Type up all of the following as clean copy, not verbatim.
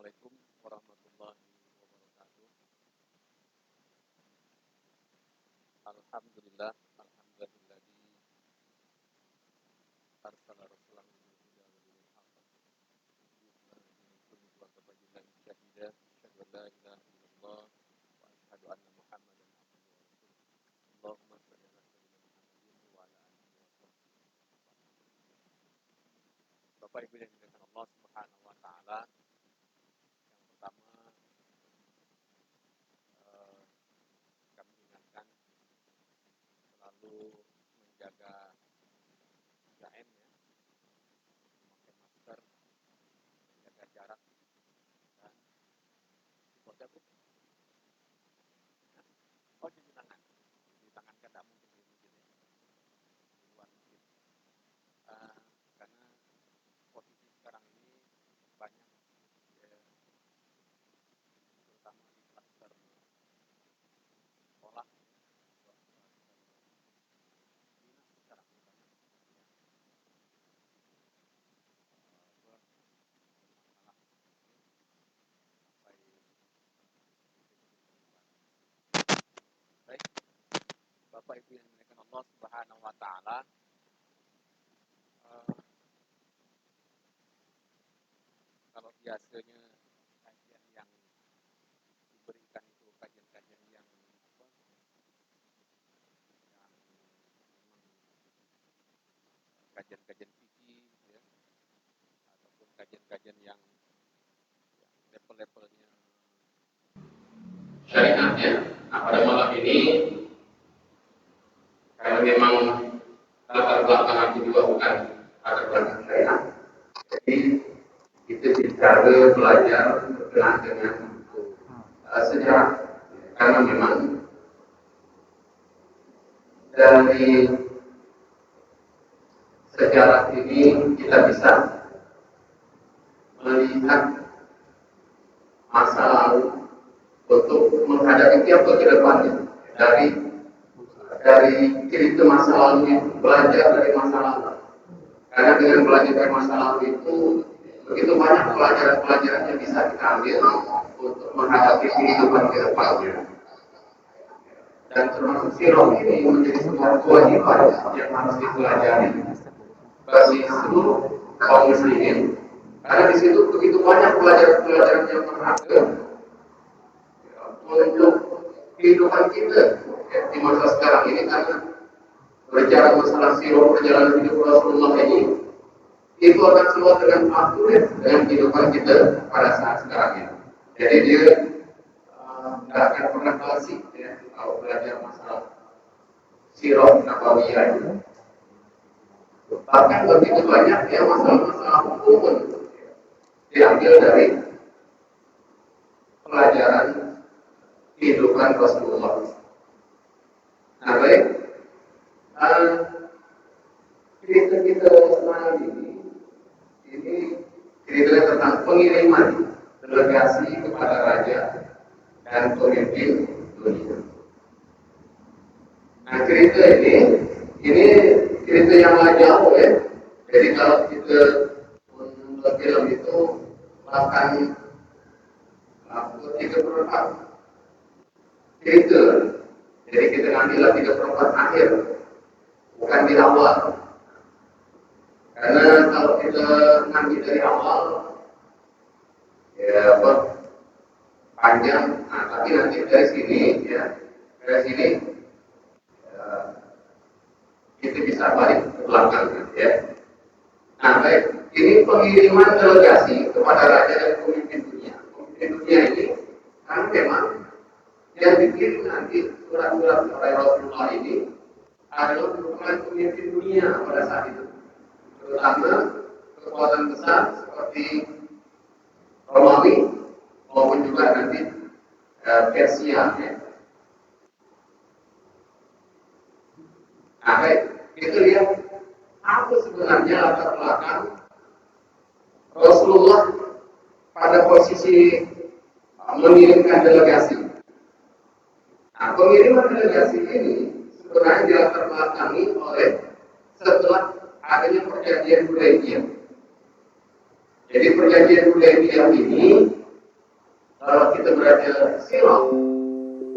Assalamualaikum warahmatullahi wabarakatuh. Alhamdulillah, alhamdulillahilladzi arsala rasulahu bil huda wa dinil haqq liyudhhirahu 'ala ad-dini kullihi wa kafa billahi shahida. Asyhadu an la ilaha illallah wa asyhadu anna Muhammadan abduhu wa rasuluh. Allahumma shalli ala sayyidina Muhammadin wa ala alihi wa sahbihi. Bapak Ibu yang dimuliakan Allah Subhanahu wa taala, yang pertama kami ingatkan selalu menjaga 3M ya, memakai masker, menjaga jarak, dan foto bu. Oh cuci tangan kan tidak mungkin di masjid ya, di luar masjid. Karena posisi sekarang ini banyak ya, terutama di klaster sekolah, klaster dinas sekarang ini banyak yang bermasalah sampai baik. Bapak Ibu yang dimuliakan Allah Subhanahu wa taala, kalau biasanya kajian yang diberikan itu kajian-kajian yang memang kajian-kajian fikih ya, ataupun kajian-kajian yang level-levelnya syariatnya. Nah, pada malam ini karena memang latar belakang aku juga bukan latar belakang syariat, jadi kita bicara belajar berkenaan dengan sejarah, karena memang dari sejarah ini kita bisa melihat masa lalu untuk menghadapi tiap ke depannya. Dari cerita masa lalu itu, belajar dari masa lalu. Karena dengan belajar dari masa lalu itu begitu banyak pelajaran-pelajaran yang bisa kita ambil untuk menghadapi kehidupan ke depannya. Dan termasuk sirah ini menjadi sebuah kewajiban yang harus dipelajari bagi seluruh kaum muslimin. Karena di situ begitu banyak pelajaran-pelajaran yang berharga untuk kehidupan kita di masa sekarang ini. Karena berbicara masalah sirah perjalanan hidup Rasulullah ini, itu akan selalu dengan akurat dengan kehidupan kita pada saat sekarang ini. Jadi dia tidak akan pernah klasik ya, kalau belajar masalah sirah nabawiyah itu. Bahkan begitu banyak ya masalah-masalah hukum diambil dari pelajaran kehidupan Rasulullah. Nah baik, cerita kita malam ini cerita tentang pengiriman delegasi kepada raja dan pemimpin dunia. Nah cerita ini cerita yang jauh ya. Jadi kalau kita menonton film itu bahkan 34 cerita. Jadi kita ngambil 34 akhir, bukan di awal. Karena kalau kita ngambil dari awal, ya panjang. Nah, tapi nanti dari sini ya, kita bisa balik ke belakang ya. Nah baik, ini pengiriman delegasi kepada raja dan pemimpin dunia. Pemimpin dunia ini kan memang yang dikirim nanti surat-surat oleh Rasulullah ini adalah merupakan pemimpin dunia pada saat itu, terutama kekuatan besar seperti Romawi maupun juga nanti Persia ya. Nah baik, kita lihat apa sebenarnya latar belakang Rasulullah pada posisi mengirimkan delegasi. Nah, pengiriman delegasi ini sebenarnya dilatar belakangi oleh setelah adanya perjanjian Hudaybiyah. Jadi perjanjian Hudaybiyah ini Kalau kita berada silam,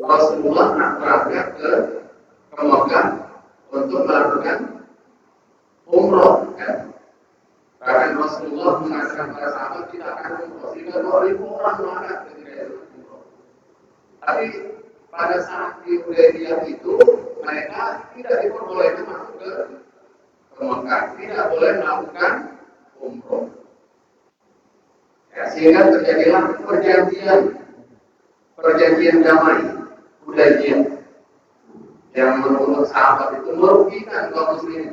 Rasulullah nak berangkat ke Mekah untuk melakukan umroh, kan? Bahkan Rasulullah mengatakan para sahabat kita akan umroh, sehingga 2.000 orang berangkat ketika itu umroh. Tapi pada saat di Hudaybiyah itu mereka tidak diperbolehkan masuk ke Mekah, tidak boleh melakukan umroh. Ya, sehingga terjadilah perjanjian damai Hudaybiyah yang menurut sahabat itu merugikan kaum muslimin.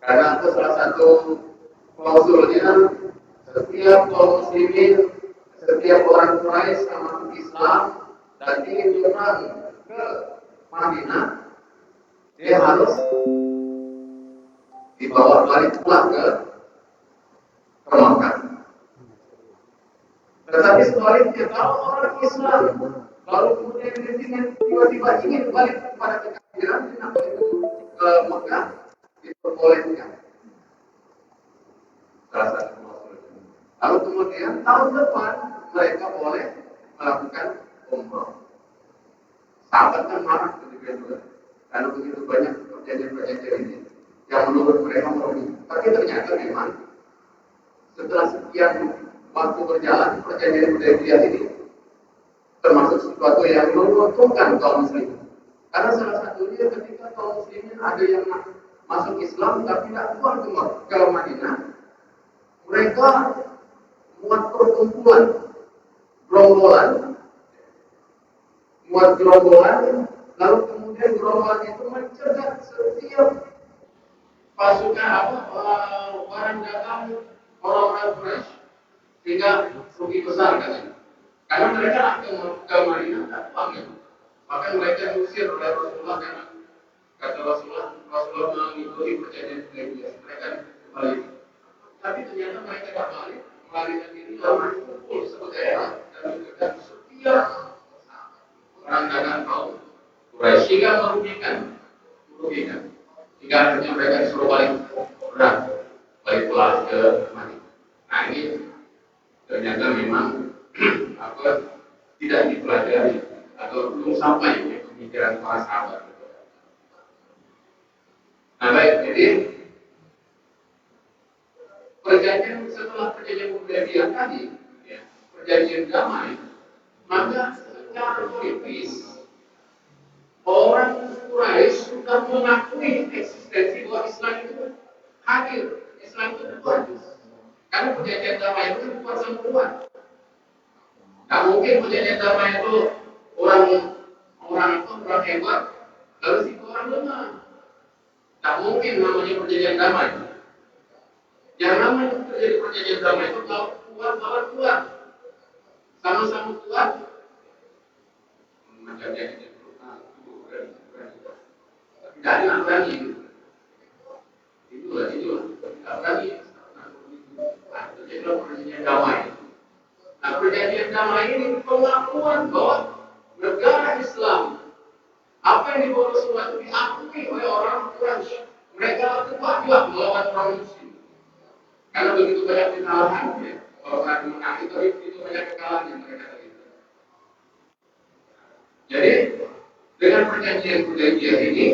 Karena itu salah satu klausulnya, setiap kaum muslimin, setiap orang Quraisy sama Islam dan ingin menyeberang ke Madinah, dia harus dibawa balik pulang ke Mekah. Tetapi sebaliknya, kalau orang Islam lalu kemudian tiba-tiba ingin balik kepada kekafiran, kenapa itu ke Mekah diperbolehkan? Salah satu klausulnya. Lalu kemudian tahun depan mereka boleh melakukan umroh. Sahabat kan marah ketika itu, karena begitu banyak perjanjian-perjanjian ini yang menurut mereka merugikan. Tapi ternyata memang setelah sekian waktu berjalan, perjanjian Hudaybiyah ini termasuk sesuatu yang menguntungkan kaum muslimin. Karena salah satunya ketika kaum muslimin ada yang masuk Islam tapi tidak keluar ke Madinah, mereka muat perkumpulan, gerombolan, lalu kemudian gerombolan itu mencegat setiap pasukan barang dagang orang-orang Quraisy sehingga rugi besar katanya. Karena mereka akan ke Madinah tak pulang. Maka mereka diusir oleh Rasulullah karena kata Rasulullah mengikuti perjanjian Hudaybiyah. Mereka kembali. Tapi ternyata mereka tak balik, melarikan diri lalu kumpul sebetulnya dan mencegat setiap orang dagang kaum Quraisy sehingga merugikan. Hingga akhirnya mereka disuruh balik pulang ke Madinah. Nah ini ternyata memang tidak dipelajari atau belum sampai ke pemikiran para sahabat. Nah baik, jadi setelah perjanjian Hudaybiyah tadi, ya, perjanjian damai, maka secara politis orang Quraisy sudah mengakui eksistensi bahwa Islam itu hadir, Islam itu kuat. Karena perjanjian damai itu kuat sama kuat. Tak mungkin perjanjian damai itu orang hebat, lalu si orang lemah. Tak mungkin namanya perjanjian damai. Yang namanya terjadi perjanjian damai itu kalau kuat lawan kuat, sama-sama kuat, macamnya ini. Tapi tidak berani. Itulah. Tidak berani. Terjadilah perjanjian damai. Nah, perjanjian damai ini pengakuan bahwa negara Islam, apa yang dibawa Rasulullah itu diakui oleh orang Quraisy. Mereka kuat juga melawan orang Muslim. Karena begitu banyak kesalahan, ya. Kalau orang menang itu banyak kesalahan yang mereka terlibat. Jadi dengan perjanjian Hudaybiyah ini,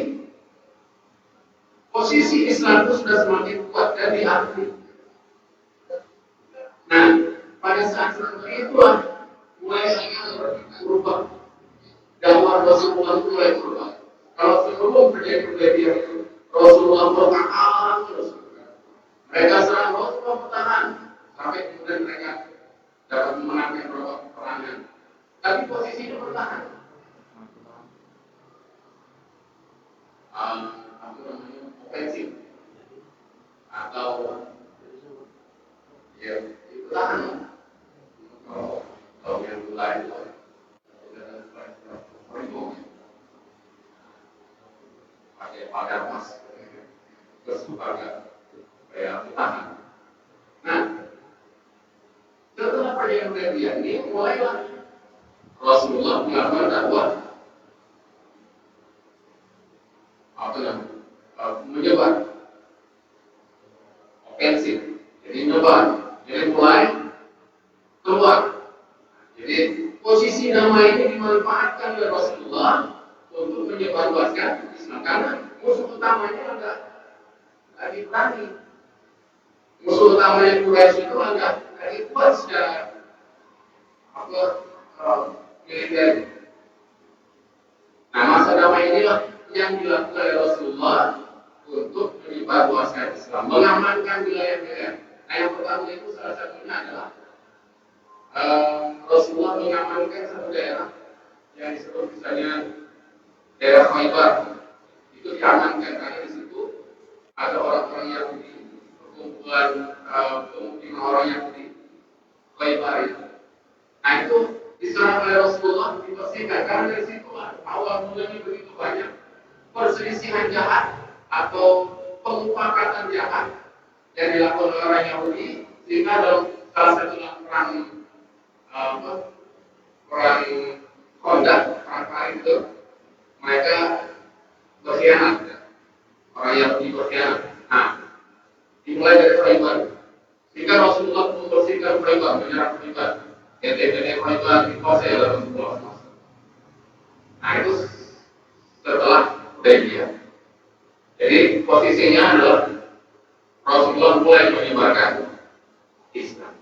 posisi Islam itu sudah semakin kuat dan diakui. Nah, pada saat seperti itulah mulai berubah. Dakwah Rasulullah itu mulai berubah. Kalau sebelum perjanjian Hudaybiyah itu Rasulullah bertahan terus. Mereka serang Rasulullah bertahan sampai kemudian mereka dapat memenangkan beberapa peperangan. Tapi posisinya bertahan. Apa namanya, ofensif atau ya bertahan. Kalau yang lain pakai emas bersepakat supaya bertahan. Nah, setelah perjanjian Hudaybiyah ini mulailah Rasulullah melakukan dakwah menyebar ofensif, jadi menyebar, jadi mulai keluar. Jadi posisi nama ini dimanfaatkan oleh Rasulullah untuk menyebarluaskan Islam karena musuh utamanya agak diperangi. Musuh utamanya Quraisy itu agak kuat secara militer. Nah, masa damai inilah yang dilakukan oleh Rasulullah untuk menyebarluaskan Islam, mengamankan wilayah-wilayah. Nah, yang pertama itu salah satunya adalah Rasulullah mengamankan satu daerah yang disebut misalnya daerah Khaybar. Itu diamankan karena di situ ada orang-orang Yahudi, perkumpulan pemukiman orang Yahudi Khaybar itu. Nah, itu diserang oleh Rasulullah, dibersihkan karena dari situ awal mulanya begitu banyak perselisihan jahat atau pemufakatan jahat yang dilakukan oleh orang Yahudi, sehingga dalam salah satu perang Khandaq, perang itu mereka berkhianat, orang Yahudi berkhianat. Nah, dimulai dari Khaybar, sehingga Rasulullah membersihkan Khaybar, menyerang Khaybar. Gede-gede Khaybar dikuasai oleh Rasulullah. Nah, itu setelah Hudaybiyah. Jadi posisinya adalah Rasulullah mulai menyebarkan Islam.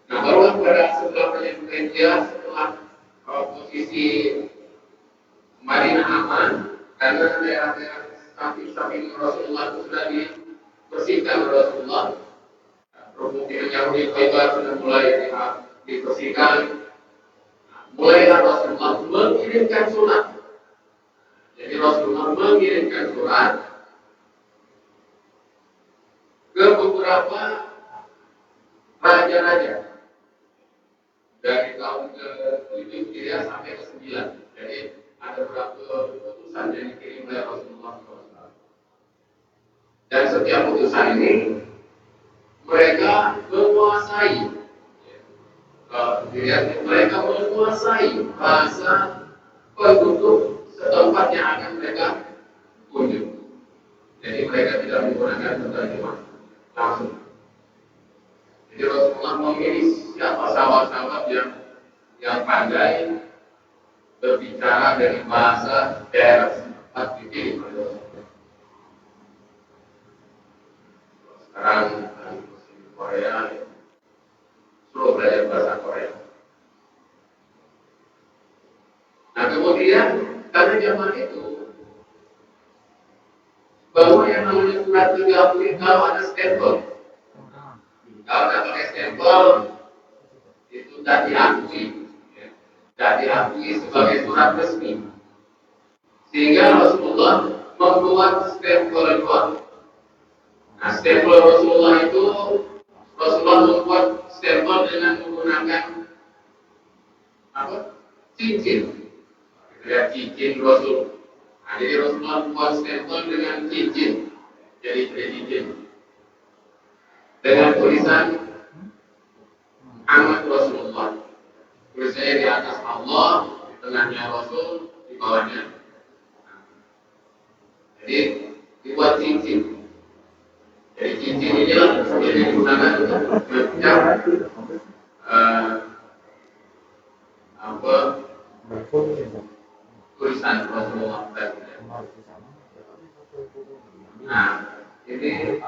Nah, barulah pada setelah perjanjian dia, setelah posisi Madinah aman, karena daerah-daerah samping Rasulullah itu sudah dibersihkan oleh Rasulullah. Permukiman Yahudi Khaybar sudah mulai dibersihkan. Mulailah Rasulullah mengirimkan surat. Jadi Rasulullah mengirimkan surat ke beberapa raja-raja dari tahun ke-7 Hijriah sampai ke-9. Jadi ada beberapa utusan yang dikirim oleh Rasulullah SAW. Dan setiap utusan ini mereka menguasai, mereka menguasai bahasa penduduk setempat yang akan mereka kunjung. Jadi mereka tidak menggunakan terjemah langsung. Jadi Rasulullah memilih siapa sahabat-sahabat yang pandai berbicara dari bahasa daerah setempat dipilih oleh Rasulullah. Sekarang di Korea suruh belajar bahasa Korea. Nah, kemudian karena zaman itu bahwa yang namanya surat 30 kalau ada stempel, kalau tidak pakai stempel itu tidak diakui, tidak diakui sebagai surat resmi. Sehingga Rasulullah membuat stempel dua. Nah, stempel Rasulullah itu Rasulullah membuat stempel dengan menggunakan cincin. Ya, cincin Rasul. Nah, jadi Rasulullah membuat stempel dengan cincin. Jadi cincin dengan tulisan Ahmad Rasulullah. Tulisannya di atas Allah, di tengahnya Rasul, di bawahnya. Jadi dibuat cincin. Jadi cincin inilah yang digunakan untuk mengucap tulisan Rasulullah tadi. Nah, ini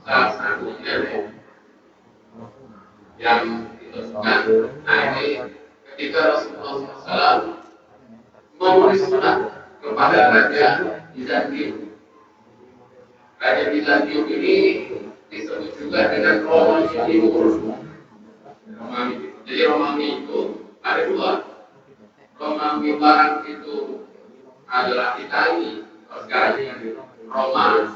salah satunya yang dituliskan. Nah, ini ketika Rasulullah SAW menulis surat kepada Raja Bizantium. Raja Bizantium ini disebut juga dengan Romawi Timur. Jadi Romawi itu ada dua. Romawi Barat itu adalah Italia. Sekarang Roma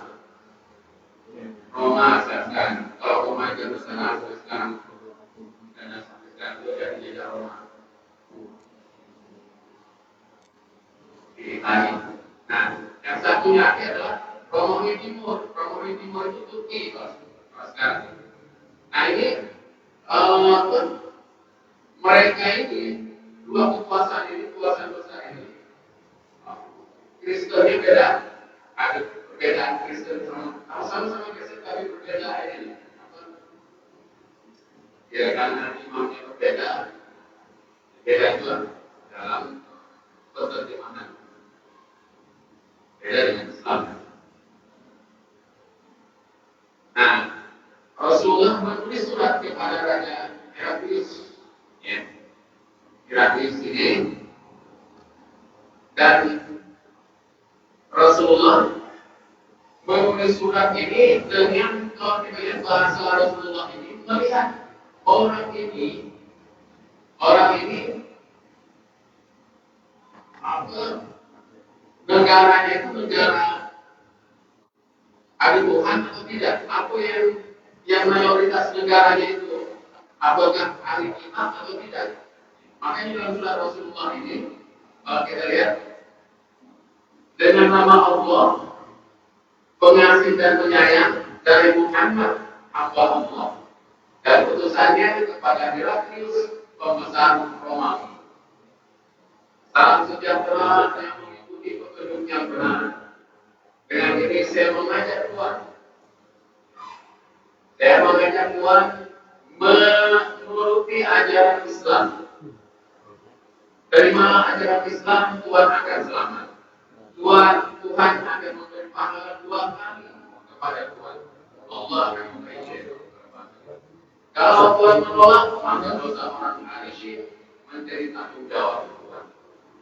sekarang. Kalau Roma itu sekarang dan sampai sekarang itu jadi jajah Roma di Italia. Nah, yang satunya adalah Romawi Timur. Romawi Timur itu Turki sekarang. Nah, ini mereka ini dua kekuasaan besar ini Kristennya beda, ada perbedaan Kristen sama-sama Kristen tapi berbeda ini. Ya karena imamnya berbeda, kedua dalam penerjemahan beda dengan Islam. Nah, Rasulullah menulis surat kepada Raja Heraklius, ya. Heraklius ini, dan Rasulullah menulis surat ini dengan kalau kita lihat bahasa Rasulullah ini melihat orang ini apa negaranya itu negara ada Tuhan atau tidak? Apa yang mayoritas negaranya itu apakah ahli kitab atau tidak? Makanya dalam surat Rasulullah ini kalau kita lihat dengan nama Allah pengasih dan penyayang dari Muhammad hamba Allah dan utusannya kepada Heraklius pembesar Romawi. Salam sejahtera yang mengikuti petunjuk yang benar. Dengan ini saya mengajak Tuhan menuruti ajaran Islam. Terimalah ajaran Islam, Tuhan akan selamat. Tuhan akan memberi pahala 2 kali kepada Tuhan. Allah akan memberi jatuh. Kalau Tuhan menolak, maka dosa orang Harishin menjadi tanggung jawab Tuhan.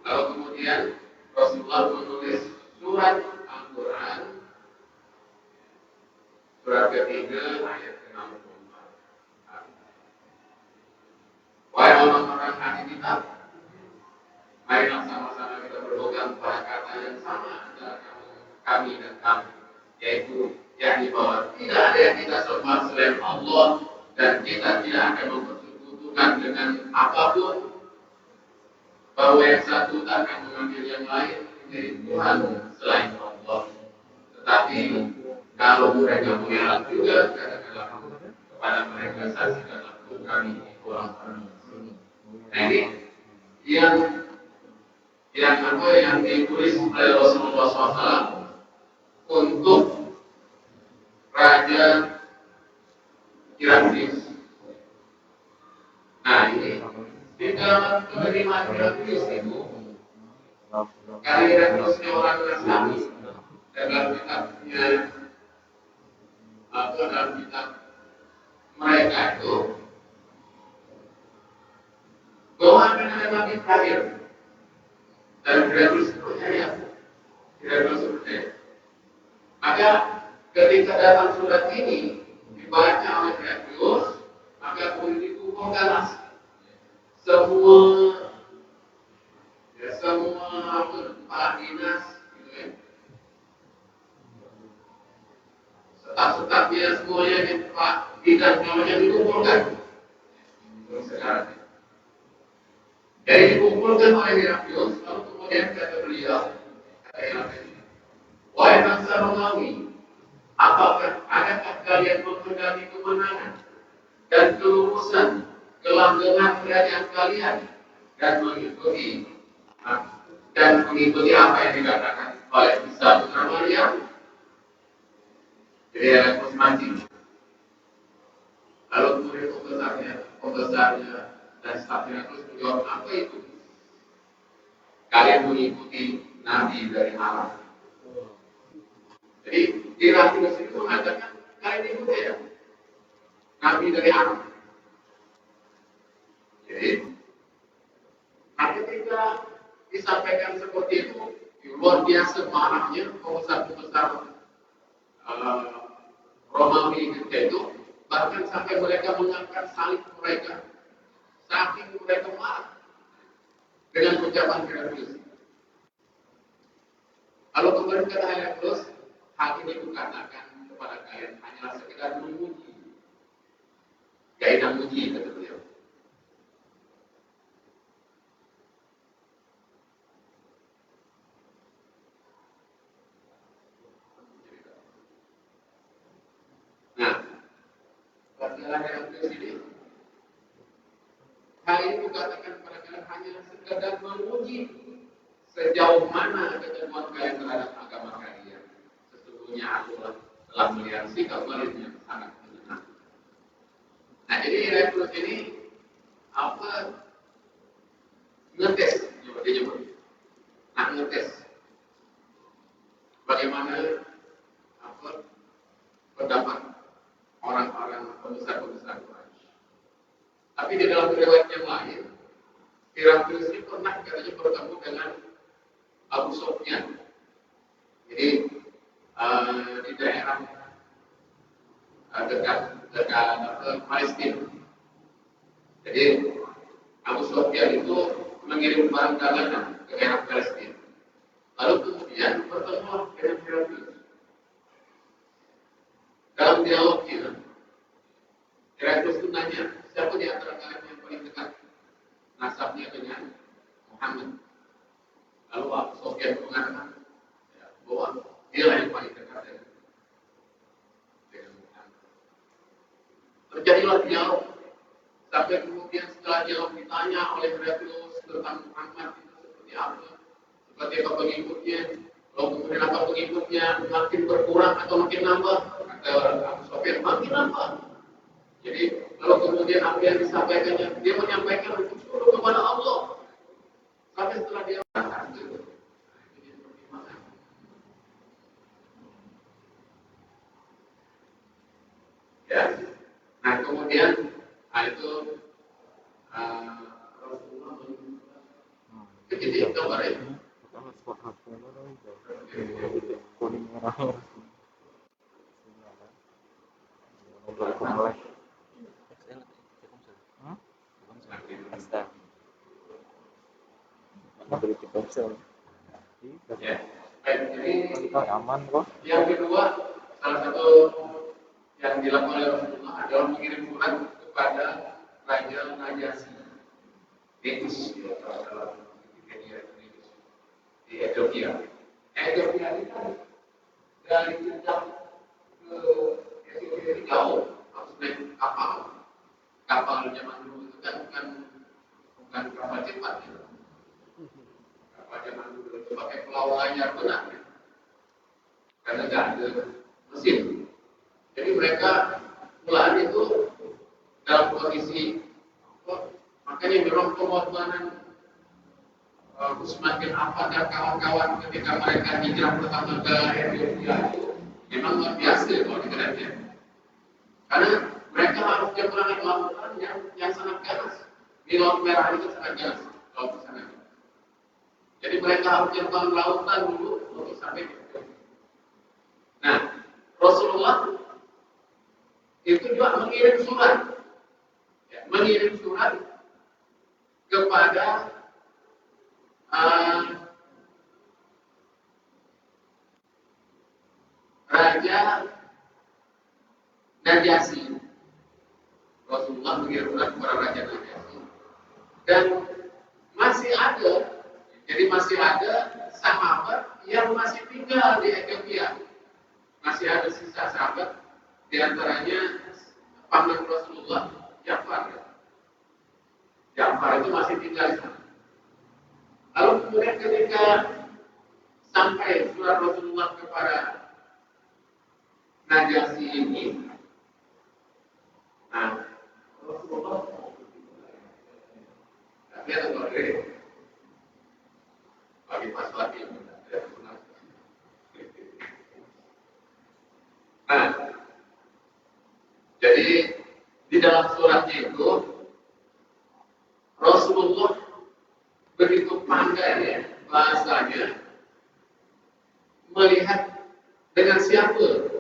Lalu kemudian Rasulullah menulis surat Al-Quran, surat ketiga ayat ke-64. Wahai orang-orang ahli kitab, marilah sama-sama kita berpegang pada kata yang sama antara kami dan kamu, yaitu yakni bahwa tidak ada yang kita sembah selain Allah dan kita tidak akan mempersekutukan dengan apapun, bahwa yang satu tak akan mengambil yang lain menjadi Tuhan selain Allah. Tetapi kalau mereka mengelak juga, katakanlah kepada mereka, saksikanlah kami orang-orang sini. Nah ini yang ditulis oleh Rasulullah SAW untuk Raja Heraklius. Nah ini di dalam penerimaan Heraklius itu, karena Heraklius ini orang Nasrani, dan dalam kitabnya atau dalam kitab mereka itu bahwa akan ada nabi terakhir. Dan Heraklius percaya. Maka ketika datang surat ini dibaca oleh Heraklius, maka kemudian dikumpulkanlah semua kepala dinas, gitu ya, staf-stafnya semuanya Pak bidang namanya dikumpulkan. Jadi dikumpulkan oleh Heraklius, lalu kemudian kata beliau, wahai bangsa Romawi, apakah adakah kalian menghadapi kemenangan dan kelurusan kelanggengan kerajaan kalian dan mengikuti apa yang dikatakan oleh Isa putra Maryam? Jadi Heraklius mancing. Lalu kemudian pembesarnya dan staf Heraklius menjawab, apa itu? Kalian mengikuti nabi dari Allah. Jadi Heraklius itu mengatakan kalian ikuti ya nabi dari Allah. Jadi ketika disampaikan seperti itu, luar biasa marahnya pembesar-pembesar Romawi ketika itu, bahkan sampai mereka mengangkat salib mereka, saking mereka marah dengan ucapan Heraklius. Lalu kemudian kata Heraklius, hal ini kukatakan kepada kalian hanyalah sekedar memuji, kaidah muji, kata beliau. Nah, perjalanan Heraklius ini, hal ini kukatakan kepada kalian hanyalah sekedar memuji sejauh mana ketentuan kalian terhadap agama kalian. Sesungguhnya aku telah melihat sikap kalian yang sangat benar. Nah, jadi Heraklius ini Tapi di dalam riwayat yang lain, Heraklius ini pernah katanya bertemu dengan Abu Sufyan. Jadi di daerah dekat Palestina. Jadi Abu Sufyan itu mengirim barang dagangan ke daerah Palestina. Lalu kemudian bertemu dengan Heraklius. Dalam dialognya, Heraklius itu nanya, siapa di antara kalian yang paling dekat nasabnya dengan Muhammad? Lalu Abu Sufyan mengatakan bahwa dia yang paling dekat dengan Muhammad. Terjadilah dialog sampai kemudian setelah dialog ditanya oleh Heraklius tentang Muhammad itu seperti apa, seperti apa pengikutnya, lalu kemudian apa pengikutnya makin berkurang atau makin nambah? Kata Abu Sufyan makin nambah. Jadi lalu kemudian apa yang disampaikannya, dia menyampaikan syukur kepada Allah. Sampai setelah dia ya. Nah kemudian itu Rasulullah kejadian kabar ya. Kuning merah. Ya. Jadi aman kok. Yang kedua, salah satu yang dilakukan oleh Rasulullah adalah mengirim surat kepada Raja Najasyi Negus dalam Wikipedia di Ethiopia. Ethiopia ini kan dari Jeddah ke Ethiopia ini jauh, harus naik kapal. Kapal zaman dulu itu kan bukan kapal cepat ya. Kapal zaman dulu itu pakai pelaut layar benar ya. Karena nggak ada mesin. Jadi mereka mulaan itu dalam kondisi makanya memang pengorbanan semakin apa dan kawan-kawan ketika mereka hijrah pertama ke Ethiopia itu memang luar biasa kalau dikatakan. Karena mereka harus menyeberangi lautan yang sangat ganas. Di Laut Merah itu sangat ganas, laut sana. Jadi mereka harus menyeberang lautan dulu untuk sampai ke Ethiopia. Nah, Rasulullah itu juga mengirim surat kepada Raja Najasyi. Rasulullah mengirim surat kepada Raja Najasyi. Dan masih ada sahabat yang masih tinggal di Ethiopia. Masih ada sisa sahabat, di antaranya paman Rasulullah, Ja'far. Ja'far itu masih tinggal di sana. Lalu kemudian ketika sampai surat Rasulullah kepada Najasyi ini, nah Rasulullah lihat atau bagi masalah ini. Nah, jadi di dalam suratnya itu Rasulullah begitu pandai ya bahasanya melihat dengan siapa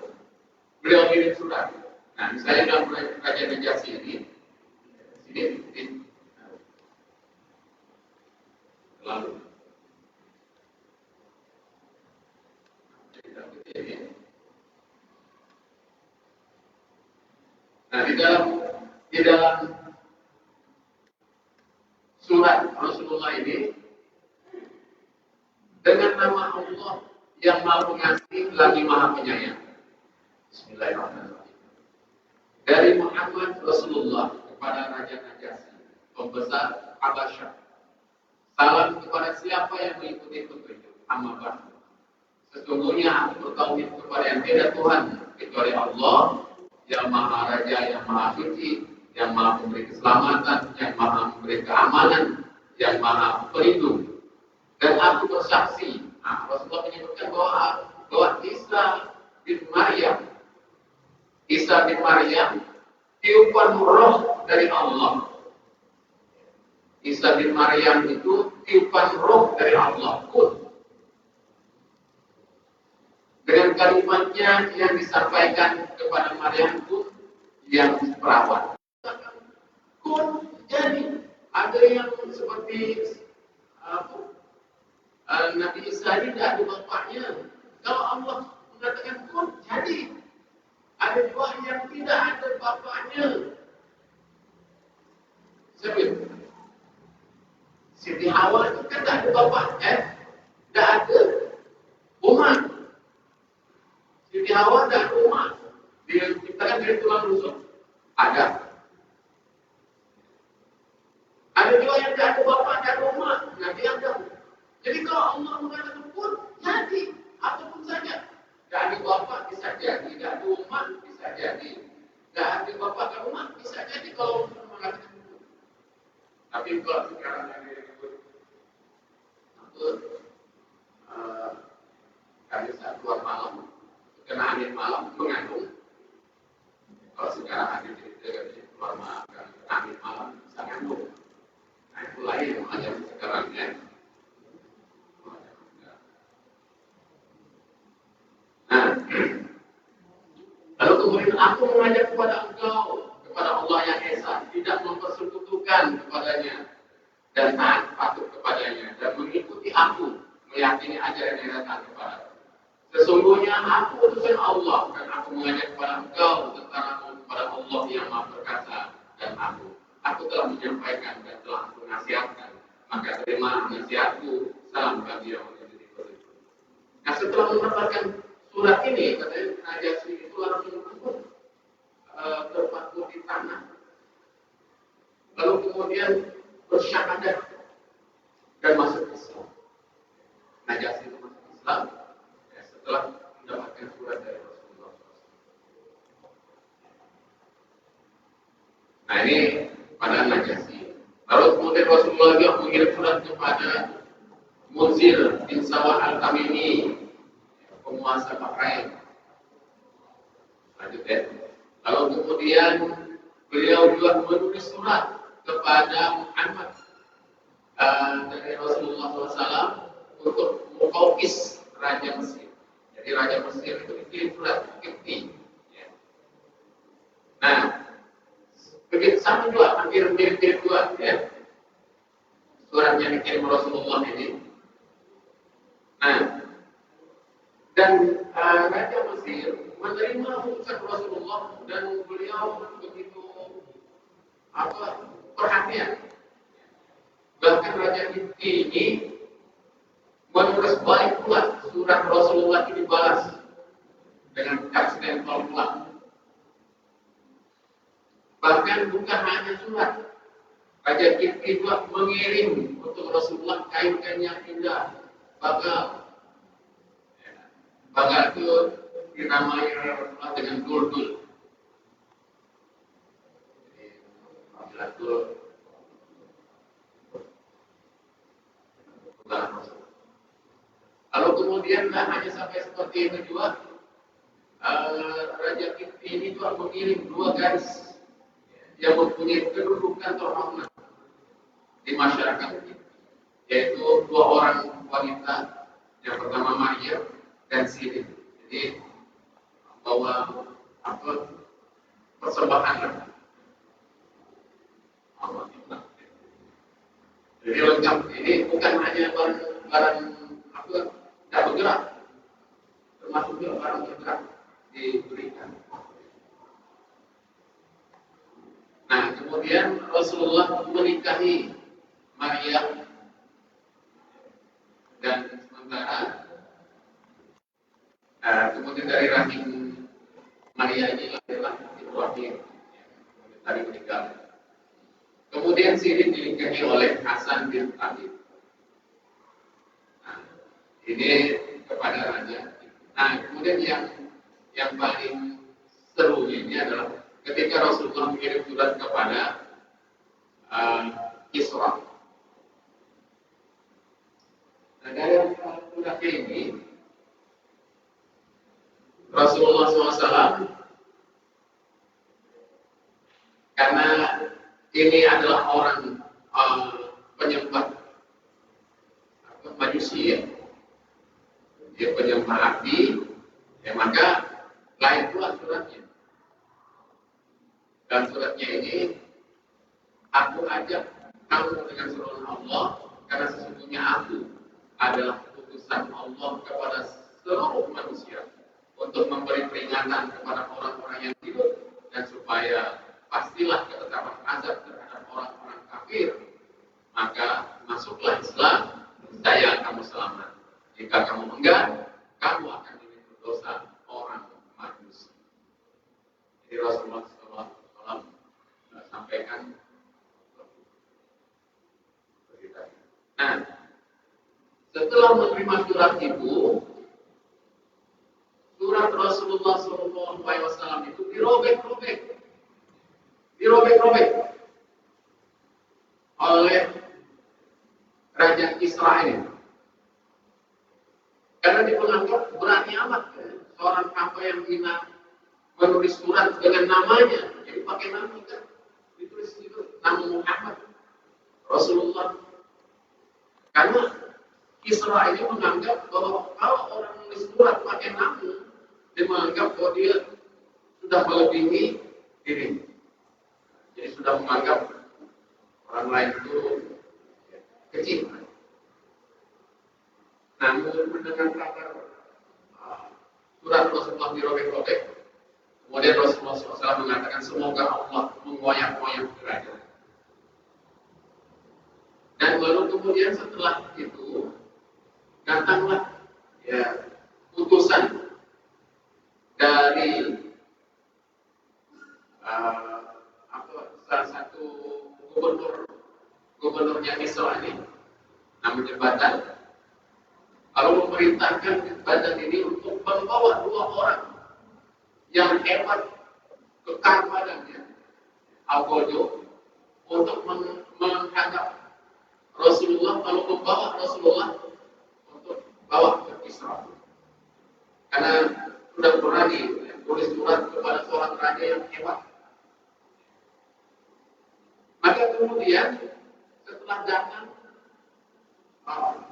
beliau kirim surat. Nah, misalnya dalam Raja Najasyi ini lalu nah di dalam surat Rasulullah ini dengan nama Allah yang Maha Pengasih lagi Maha Penyayang. Bismillahirrahmanirrahim. Dari Muhammad Rasulullah kepada Raja Najasyi, pembesar Habasyah. Salam kepada siapa yang mengikuti petunjuk. Amma ba'du. Sesungguhnya aku bertauhid kepada yang tidak Tuhan kecuali Allah, yang Maha Raja, yang Maha Suci, yang Maha memberi keselamatan, yang Maha memberi keamanan, yang Maha pelindung. Dan aku bersaksi, Rasulullah menyebutkan bahwa Isa bin Maryam tiupan roh dari Allah. Isa bin Maryam itu tiupan roh dari Allah pun. Dengan kalimatnya yang disampaikan kepada Maryam pun yang perawat. Kun jadi ada yang seperti Nabi Isa ini tidak ada bapaknya. Kalau Allah mengatakan kun jadi. Ada juga yang tidak ada bapaknya. Sebab Siti Hawa itu kan tidak ada bapaknya, tidak ada umat. Siti Hawa tidak ada umat. Dia diciptakan dari tulang rusuk. Ada. Ada juga yang tidak ada bapak, tidak ada umat. Nabi Adam. Jadi kalau Allah mengatakan pun jadi apapun saja. Tidak ada bapak bisa jadi, tidak ada umat bisa jadi. Tidak ada bapak dan umat bisa jadi kalau mengatakan pun. Tapi kalau sekarang yang disebut kali saat keluar malam, kena angin malam mengandung. Kalau sekarang ada cerita keluar malam, kena angin malam bisa mengandung. Nah itu lain yang macam sekarang ya. Nah, lalu kemudian aku mengajak kepada engkau, kepada Allah yang Esa, tidak mempersekutukan kepadanya dan taat patuh kepadanya dan mengikuti aku, meyakini ajaran yang datang kepada aku. Sesungguhnya aku utusan Allah dan aku mengajak kepada engkau tentang kepada Allah yang Maha Perkasa dan aku. Aku telah menyampaikan dan telah aku nasihatkan, maka terima nasihatku. Salam bagi yang menjadi berikut. Nah setelah mendapatkan surat ini, katanya Najasyi itu langsung terpaku di tanah. Lalu kemudian bersyahadat dan masuk Islam. Najasyi itu masuk Islam ya, setelah mendapatkan surat dari Rasulullah SAW. Nah ini pada Najasyi. Lalu kemudian Rasulullah juga mengirim surat kepada Munzir bin Sawah al-Tamimi, penguasa Bahrain. Lanjut ya. Lalu kemudian beliau juga menulis surat kepada Muhammad dari Rasulullah SAW untuk Muqawqis Raja Mesir. Jadi Raja Mesir itu dikirim surat Kipti. Ya. Nah, begitu sama juga, hampir mirip-mirip juga ya. Surat yang dikirim Rasulullah ini. Nah, dan Raja Mesir menerima utusan Rasulullah dan beliau begitu perhatian. Bahkan Raja Kipti ini menulis balik pula surat Rasulullah ini dibalas dengan cap stempel pula. Bahkan bukan hanya surat, Raja Kipti juga mengirim untuk Rasulullah kain-kain yang indah, bagal. Bagal itu dinamai Rasulullah dengan dul-dul. Jadi, apabila dul lalu kemudian tidak hanya sampai seperti itu juga, Raja Kipti ini juga mengirim 2 gadis yang mempunyai kedudukan terhormat di masyarakat Kipti, yaitu 2 orang wanita, yang pertama Maria dan Sirin. Jadi bawa persembahan Allah. Jadi lengkap. Ini bukan hanya barang tidak bergerak, termasuk juga barang bergerak diberikan. Nah, kemudian Rasulullah menikahi Maria dan sementara kemudian dari rahim Maria ini adalah Ibrahim yang tadi meninggal. Kemudian Sirin dinikahi oleh Hasan bin Thabit. Nah, ini kepada raja. Nah, kemudian yang paling seru ini adalah ketika Rasulullah mengirim surat kepada Kisra. Nah, dari surat ini Rasulullah SAW karena ini adalah orang penyembah atau majusi ya. Dia penyembah api, ya maka lain pula suratnya. Dan suratnya ini, aku ajak kamu dengan seruan Allah, karena sesungguhnya aku adalah utusan Allah kepada seluruh manusia untuk memberi peringatan kepada orang-orang yang hidup dan supaya pastilah ketetapan azab terhadap orang-orang kafir. Maka masuklah Islam, saya kamu selamat. Jika kamu enggan, kamu akan diminta dosa orang manusia. Jadi Rasulullah SAW sampaikan berita. Nah, setelah menerima surat itu, surat Rasulullah SAW itu dirobek-robek oleh Raja Israel. Karena dianggap berani amat seorang hamba yang hina menulis surat dengan namanya, jadi pakai nama kan, ditulis itu nama Muhammad Rasulullah. Karena Israel ini menganggap bahwa kalau orang menulis surat pakai nama, dia menganggap bahwa dia sudah melebihi diri. Jadi sudah menganggap orang lain itu kecil. Namun mendengar kabar surat Rasulullah dirobek-robek, kemudian Rasulullah SAW mengatakan semoga Allah mengoyak-ngoyak derajat. Dan baru kemudian setelah itu datanglah ya utusan dari salah satu gubernurnya Israel ini, namanya jabatan, lalu memerintahkan badan ini untuk membawa 2 orang yang hebat ke badannya Al-Gojo untuk menghadap Rasulullah, lalu membawa Rasulullah untuk bawa ke Israel. Karena sudah berani tulis surat kepada seorang raja yang hebat. Maka kemudian setelah datang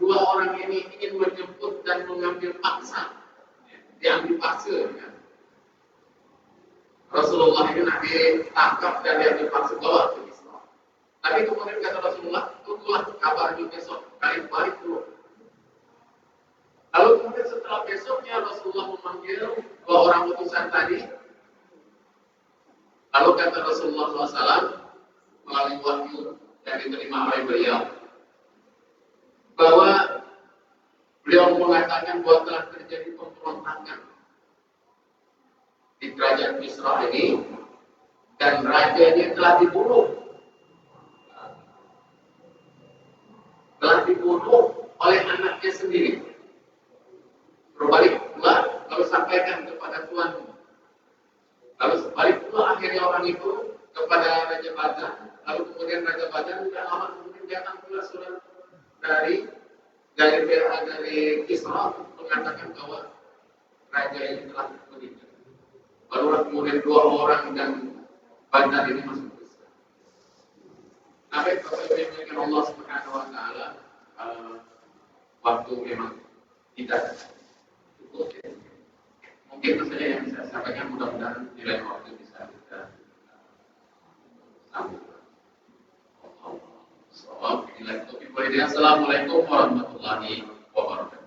2 orang ini ingin menjemput dan mengambil paksa, diambil paksa kan? Rasulullah ini nanti tangkap dan diambil paksa bawa ke Israel. Tapi kemudian kata Rasulullah, tunggulah kabarnya besok, kalian balik dulu. Lalu kemudian setelah besoknya Rasulullah memanggil 2 orang utusan tadi. Lalu kata Rasulullah SAW melalui wahyu yang diterima oleh beliau, bahwa beliau mengatakan bahwa telah terjadi pemberontakan di kerajaan Israel ini dan rajanya telah dibunuh oleh anaknya sendiri. Berbalik pula, lalu sampaikan kepada Tuhan. Lalu sebalik pula akhirnya orang itu kepada Raja Badan. Lalu kemudian Raja Badan tidak lama kemudian datang pula surat dari Kisra mengatakan bahwa raja ini telah meninggal. Barulah kemudian 2 orang dan Badan ini masuk ke Islam. Nah, baik Bapak Ibu Allah Subhanahu Wa Taala, waktu memang tidak cukup. Mungkin itu saja yang bisa saya sampaikan, mudah-mudahan di lain waktu bisa kita sambung. Assalamualaikum warahmatullahi wabarakatuh.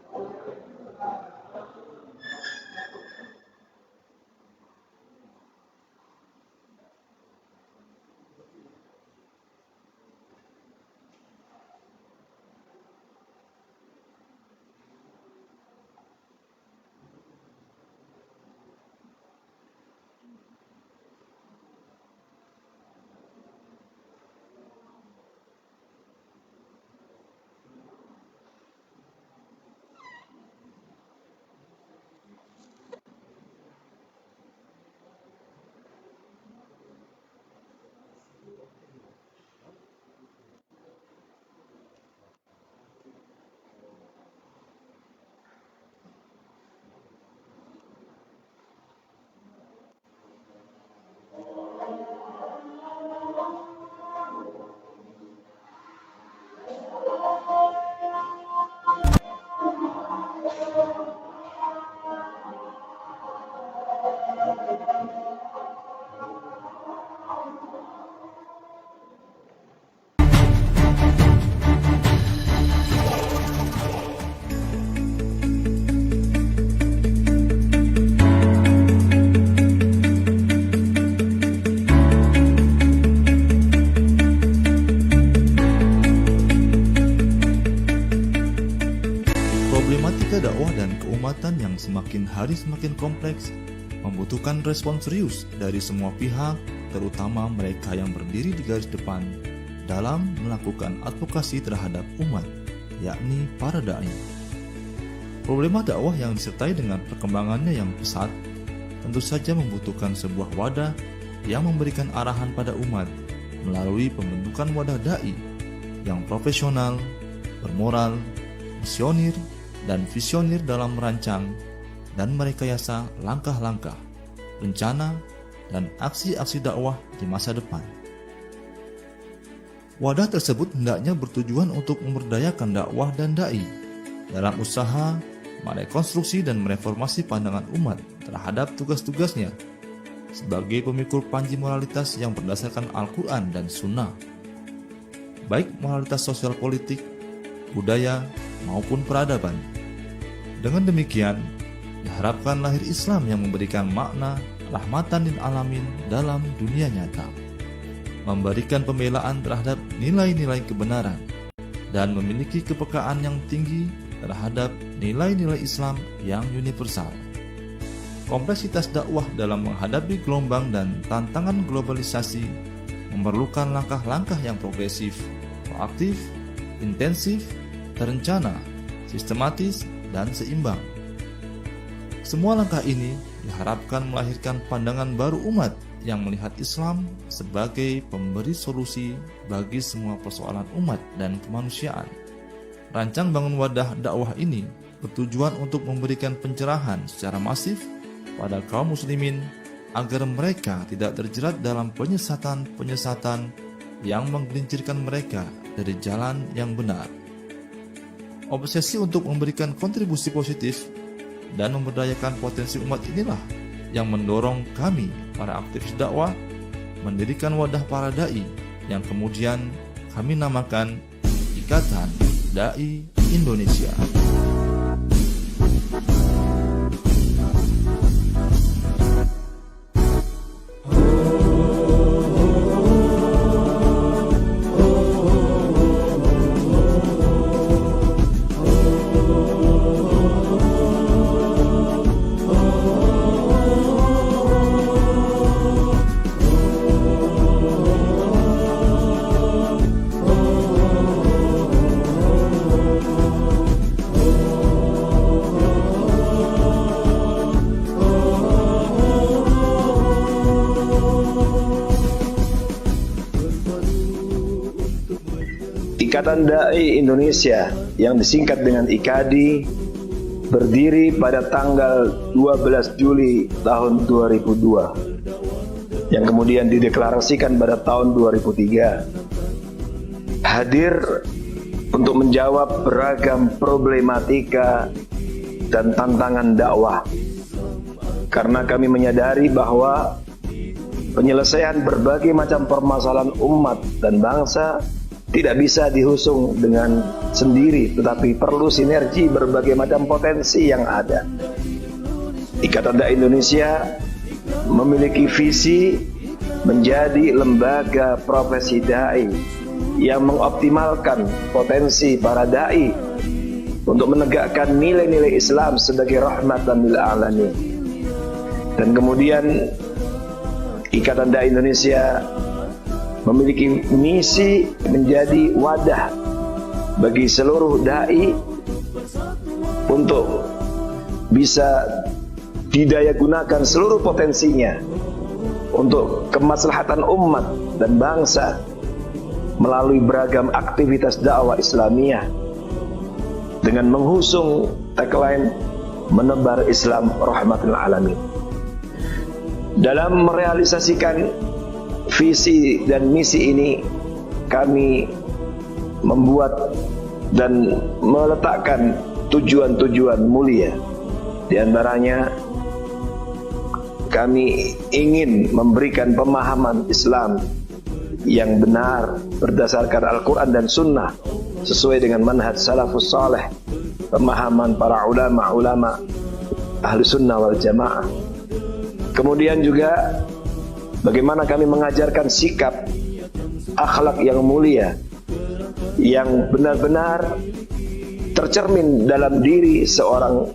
yang semakin hari semakin kompleks membutuhkan respon serius dari semua pihak, terutama mereka yang berdiri di garis depan dalam melakukan advokasi terhadap umat, yakni para dai. Problema dakwah yang disertai dengan perkembangannya yang pesat tentu saja membutuhkan sebuah wadah yang memberikan arahan pada umat melalui pembentukan wadah dai yang profesional, bermoral, misionir, dan visioner dalam merancang dan merekayasa langkah-langkah, rencana, dan aksi-aksi dakwah di masa depan. Wadah tersebut hendaknya bertujuan untuk memberdayakan dakwah dan dai dalam usaha merekonstruksi dan mereformasi pandangan umat terhadap tugas-tugasnya sebagai pemikul panji moralitas yang berdasarkan Al-Quran dan Sunnah, baik moralitas sosial politik, budaya, maupun peradaban. Dengan demikian, diharapkan lahir Islam yang memberikan makna rahmatan lil alamin dalam dunia nyata, memberikan pembelaan terhadap nilai-nilai kebenaran, dan memiliki kepekaan yang tinggi terhadap nilai-nilai Islam yang universal. Kompleksitas dakwah dalam menghadapi gelombang dan tantangan globalisasi memerlukan langkah-langkah yang progresif, proaktif, intensif, terencana, sistematis, dan seimbang. Semua langkah ini diharapkan melahirkan pandangan baru umat yang melihat Islam sebagai pemberi solusi bagi semua persoalan umat dan kemanusiaan. Rancang bangun wadah dakwah ini bertujuan untuk memberikan pencerahan secara masif pada kaum muslimin agar mereka tidak terjerat dalam penyesatan-penyesatan yang menggelincirkan mereka dari jalan yang benar. Obsesi untuk memberikan kontribusi positif dan memberdayakan potensi umat inilah yang mendorong kami, para aktivis dakwah, mendirikan wadah para dai yang kemudian kami namakan Ikatan Dai Indonesia. Ikatan Dai Indonesia yang disingkat dengan IKADI berdiri pada tanggal 12 Juli tahun 2002 yang kemudian dideklarasikan pada tahun 2003, hadir untuk menjawab beragam problematika dan tantangan dakwah, karena kami menyadari bahwa penyelesaian berbagai macam permasalahan umat dan bangsa tidak bisa dihusung dengan sendiri, tetapi perlu sinergi berbagai macam potensi yang ada. Ikatan Dai Indonesia memiliki visi menjadi lembaga profesi dai yang mengoptimalkan potensi para dai untuk menegakkan nilai-nilai Islam sebagai rahmatan lil alamin. Dan kemudian Ikatan Dai Indonesia memiliki misi menjadi wadah bagi seluruh dai untuk bisa didaya gunakan seluruh potensinya untuk kemaslahatan umat dan bangsa melalui beragam aktivitas dakwah Islamiyah dengan menghusung tagline menebar Islam rahmatul alamin. Dalam merealisasikan visi dan misi ini, kami membuat dan meletakkan tujuan-tujuan mulia. Di antaranya, kami ingin memberikan pemahaman Islam yang benar berdasarkan Al-Quran dan Sunnah sesuai dengan manhaj salafus saleh, pemahaman para ulama-ulama ahli sunnah wal jamaah. Kemudian juga bagaimana kami mengajarkan sikap akhlak yang mulia yang benar-benar tercermin dalam diri seorang